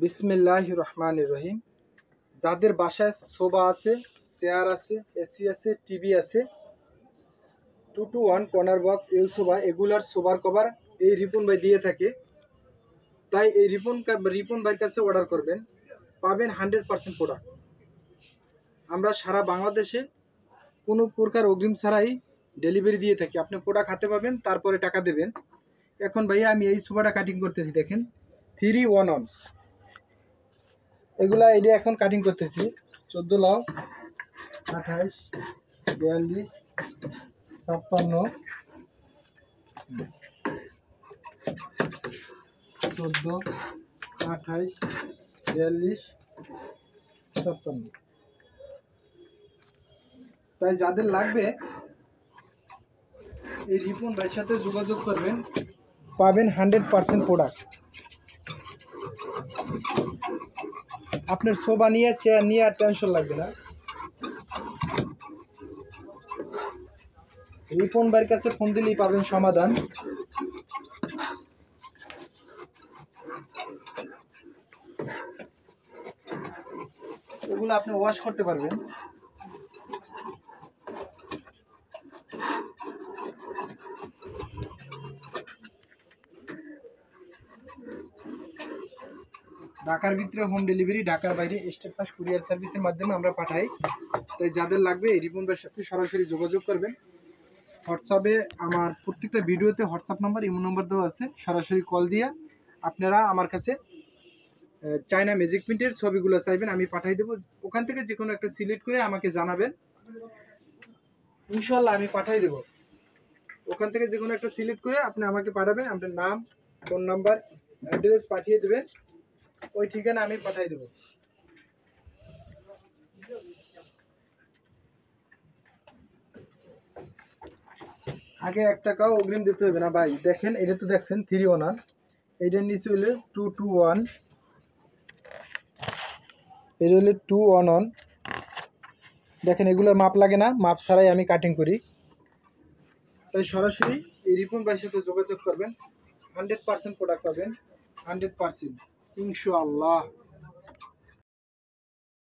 বিসমিল্লাহির রহমানির রহিম। যাদের বাসায় সোফা আছে, চেয়ার আছে, এসি আছে, টিভি আছে, 2-to-1 কর্নার বক্স, এল সোফা, এগুলার সোফার কভার এই রিপন ভাই দিয়ে থাকে। তাই এই রিপন ভাইয়ের কাছে অর্ডার করবেন, পাবেন 100% প্রোডাক্ট। আমরা সারা বাংলাদেশে কোনো প্রকার অগ্রিম ছাড়াই ডেলিভারি দিয়ে থাকি। আপনি প্রোডাক্ট হাতে পাবেন, তারপরে টাকা দেবেন। এখন ভাইয়া আমি এই সোফাটা কাটিং করতেছি, দেখেন 3-1-1 এগুলা এটা এখন কাটিং করতেছি। 14 লাও, 28, 42, 56, 14, 28, 42, 56। তাই যাদের লাগবে এই রিপন ভাইয়ের সাথে যোগাযোগ করবেন, পাবেন 100% প্রোডাক্ট। আপনার সোফা নিয়ে, চেয়ার নিয়ে আর টেনশন লাগবে না। রিপন ভাইয়ের কাছে ফোন দিলেই পাবেন সমাধান। এগুলো আপনি ওয়াশ করতে পারবেন। ঢাকার ভিতরে হোম ডেলিভারি, ঢাকার বাইরে স্টেট ফাস্ট কুরিয়ার সার্ভিসের মাধ্যমে আমরা পাঠাই। তাই যাদের লাগবে রিপন ভাইয়ের সাথে সরাসরি যোগাযোগ করবেন। হোয়াটসঅ্যাপে আমার প্রত্যেকটা ভিডিওতে হোয়াটসঅ্যাপ নাম্বার, ইমো নাম্বার দেওয়া আছে। সরাসরি কল দিয়ে আপনারা আমার কাছে চায়না ম্যাজিক প্রিন্টের ছবিগুলো চাইবেন, আমি পাঠাই দেবো। ওখান থেকে যে কোনো একটা সিলেক্ট করে আমাকে জানাবেন, ইনশাল্লাহ আমি পাঠাই দেবো। ওখান থেকে যে কোনো একটা সিলেক্ট করে আপনি আমাকে পাঠাবেন, আপনার নাম, ফোন নাম্বার, অ্যাড্রেস পাঠিয়ে দেবেন, ওই ঠিকানা আমি পাঠাই দেবো। আগে 1 টাকাও অগ্রিম দিতে হবে না ভাই। দেখেন এটা তো দেখছেন 3-1-1, এইটার নিচে হলে 2-to-1, এটা হলে 2-1-1। দেখেন এগুলোর মাপ লাগে না, মাপ ছাড়াই আমি কাটিং করি। তাই সরাসরি এই রিপন ভাইয়ের সাথে যোগাযোগ করবেন, 100% প্রোডাক্ট পাবেন, 100% ইনশাআল্লাহ।